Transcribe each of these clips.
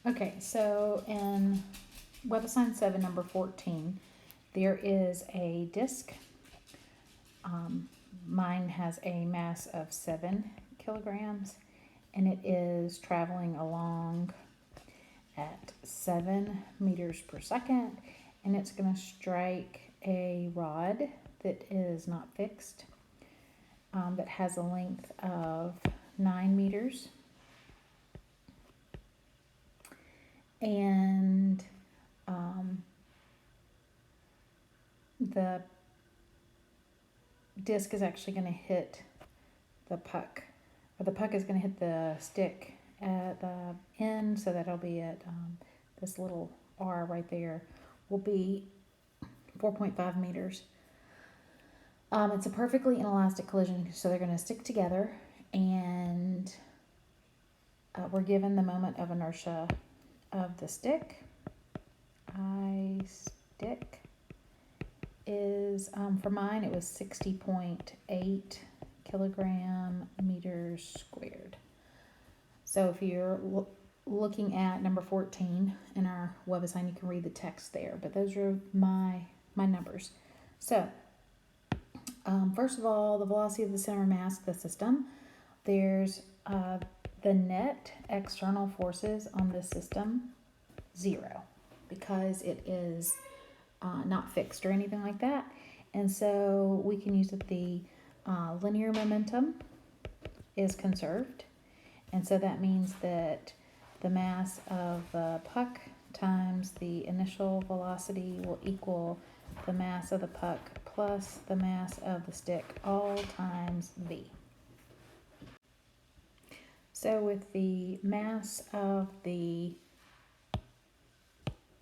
Okay, so in WebAssign 7, number 14, there is a disk. Um, Mine has a mass of 7 kilograms, and it is traveling along at 7 meters per second, and it's going to strike a rod that is not fixed, that has a length of 9 meters. And the disc is actually going to hit the puck, or the puck is going to hit the stick at the end, so that'll be at this little R right there, will be 4.5 meters. It's a perfectly inelastic collision, so they're going to stick together, and we're given the moment of inertia of the stick. Stick is, for mine, it was 60.8 kilogram meters squared. So if you're looking at number 14 in our WebAssign, you can read the text there, but those are my numbers. So first of all, the velocity of the center of mass of the system. There's the net external forces on this system, 0, because it is not fixed or anything like that. And so we can use that the linear momentum is conserved. And so that means that the mass of the puck times the initial velocity will equal the mass of the puck plus the mass of the stick, all times v. So with the mass of the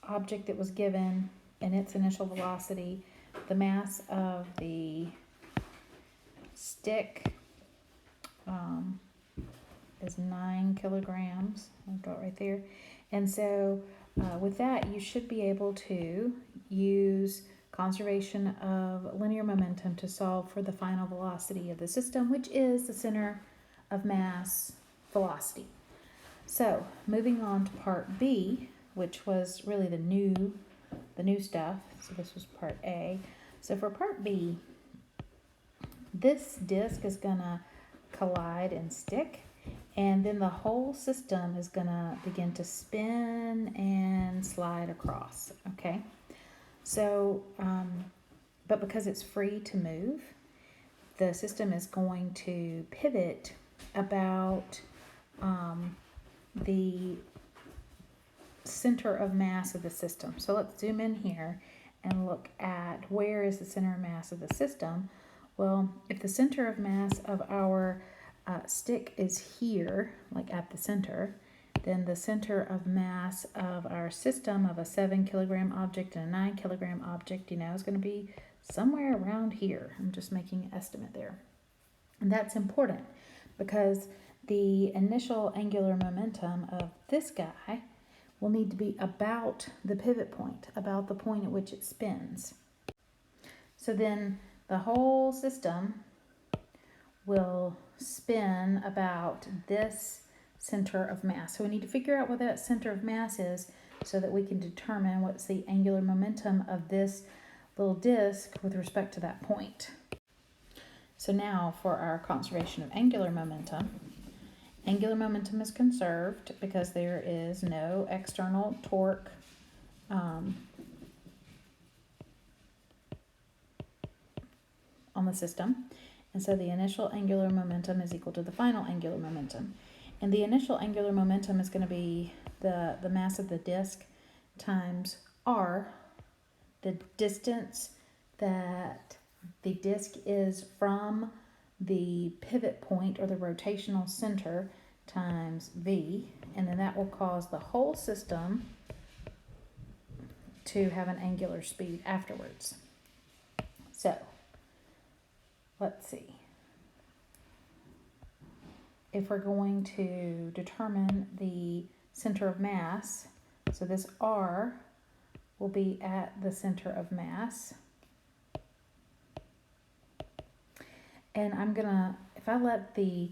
object that was given and its initial velocity, the mass of the stick is 9 kilograms. I'll draw it right there. And so with that, you should be able to use conservation of linear momentum to solve for the final velocity of the system, which is the center of mass velocity. So moving on to part B, which was really the new stuff. So this was part A. So for part B, this disc is gonna collide and stick, and then the whole system is gonna begin to spin and slide across. Okay, so but because it's free to move, the system is going to pivot about the center of mass of the system. So let's zoom in here and look at where is the center of mass of the system. Well, if the center of mass of our stick is here, like at the center, then the center of mass of our system of a 7 kilogram object and a 9 kilogram object, is going to be somewhere around here. I'm just making an estimate there. And that's important because the initial angular momentum of this guy will need to be about the pivot point, about the point at which it spins. So then the whole system will spin about this center of mass. So we need to figure out what that center of mass is so that we can determine what's the angular momentum of this little disc with respect to that point. So now for our conservation of angular momentum is conserved because there is no external torque on the system. And so the initial angular momentum is equal to the final angular momentum. And the initial angular momentum is going to be the mass of the disk times r, the distance that the disk is from the pivot point or the rotational center, times v, and then that will cause the whole system to have an angular speed afterwards. So let's see. If we're going to determine the center of mass, so this r will be at the center of mass. And I'm gonna, if I let the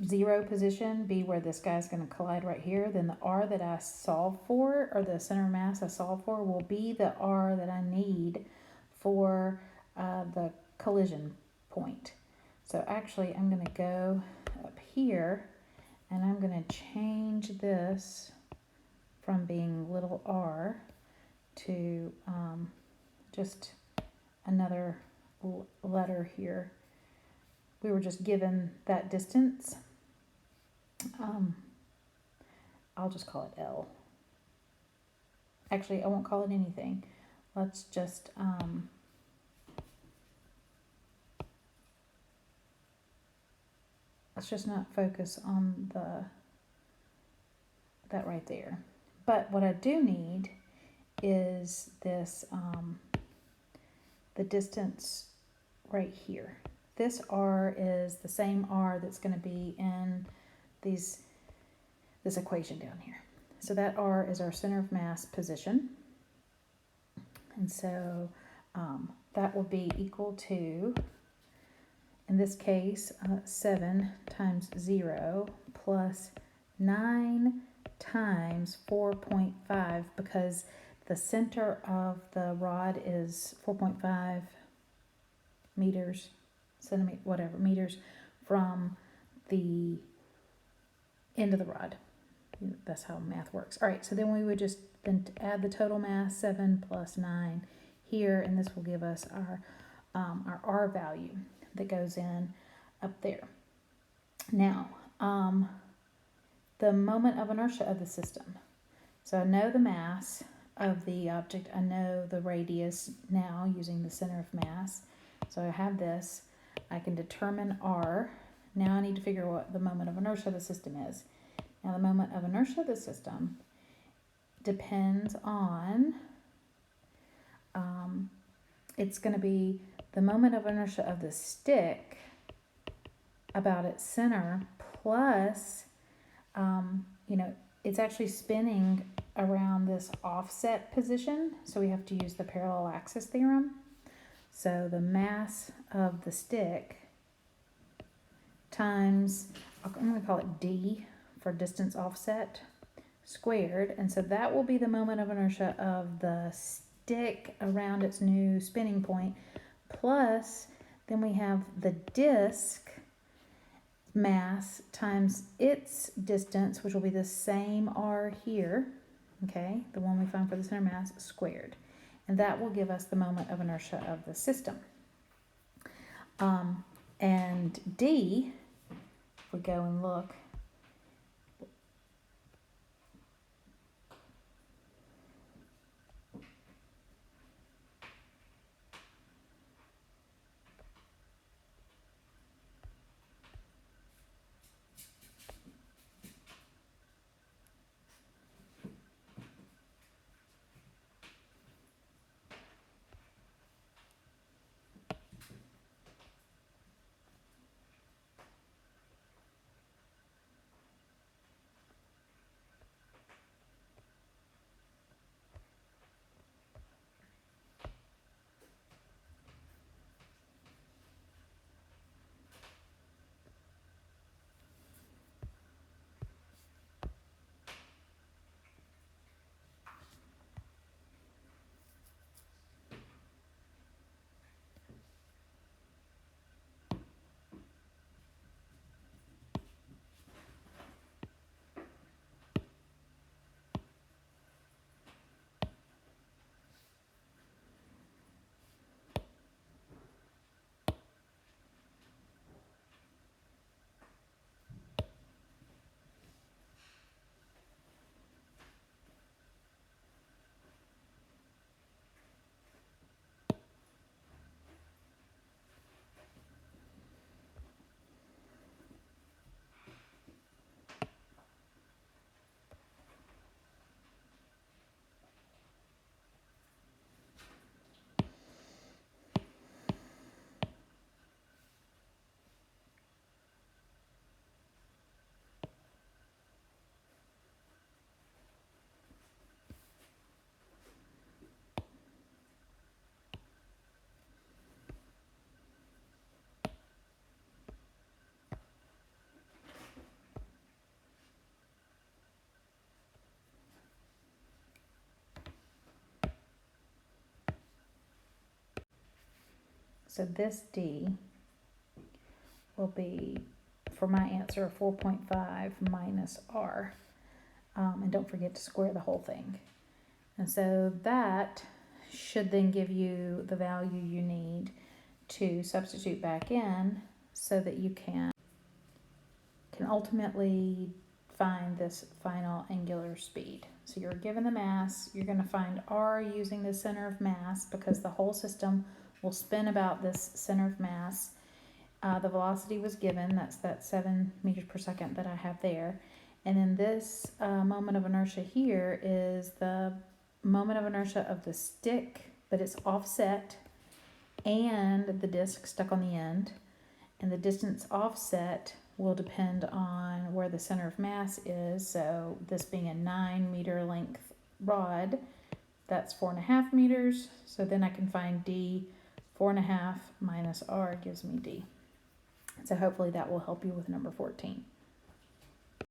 0 position be where this guy's going to collide right here, then the R that I solve for, or the center of mass I solve for, will be the R that I need for the collision point. So actually I'm going to go up here and I'm going to change this from being little r to just another letter here. We were just given that distance. I'll just call it L. Actually, I won't call it anything. Let's just not focus on that right there. But what I do need is this the distance right here. This R is the same R that's going to be in this equation down here. So that R is our center of mass position. And so that will be equal to, in this case, 7 times 0 plus 9 times 4.5, because the center of the rod is 4.5 meters, centimeter, whatever, meters from the end of the rod. That's how math works. All right, so then we would just then add the total mass, 7 plus 9 here, and this will give us our R value that goes in up there. Now, the moment of inertia of the system. So I know the mass of the object. I know the radius now using the center of mass. So I have this. I can determine R. Now I need to figure what the moment of inertia of the system is. Now the moment of inertia of the system depends on, it's going to be the moment of inertia of the stick about its center plus, it's actually spinning around this offset position, so we have to use the parallel axis theorem. So the mass of the stick times, I'm going to call it D for distance offset squared, and so that will be the moment of inertia of the stick around its new spinning point, plus then we have the disk mass times its distance, which will be the same R here, okay, the one we found for the center mass, squared. And that will give us the moment of inertia of the system. And D, if we go and look, So this D will be, for my answer, 4.5 minus R. And don't forget to square the whole thing. And so that should then give you the value you need to substitute back in so that you can ultimately find this final angular speed. So you're given the mass, you're going to find R using the center of mass because the whole system will spin about this center of mass. The velocity was given, that's that 7 meters per second that I have there. And then this moment of inertia here is the moment of inertia of the stick, but it's offset, and the disc stuck on the end. And the distance offset will depend on where the center of mass is. So this being a 9 meter length rod, that's 4.5 meters. So then I can find D. 4.5 minus R gives me D. So hopefully that will help you with number 14.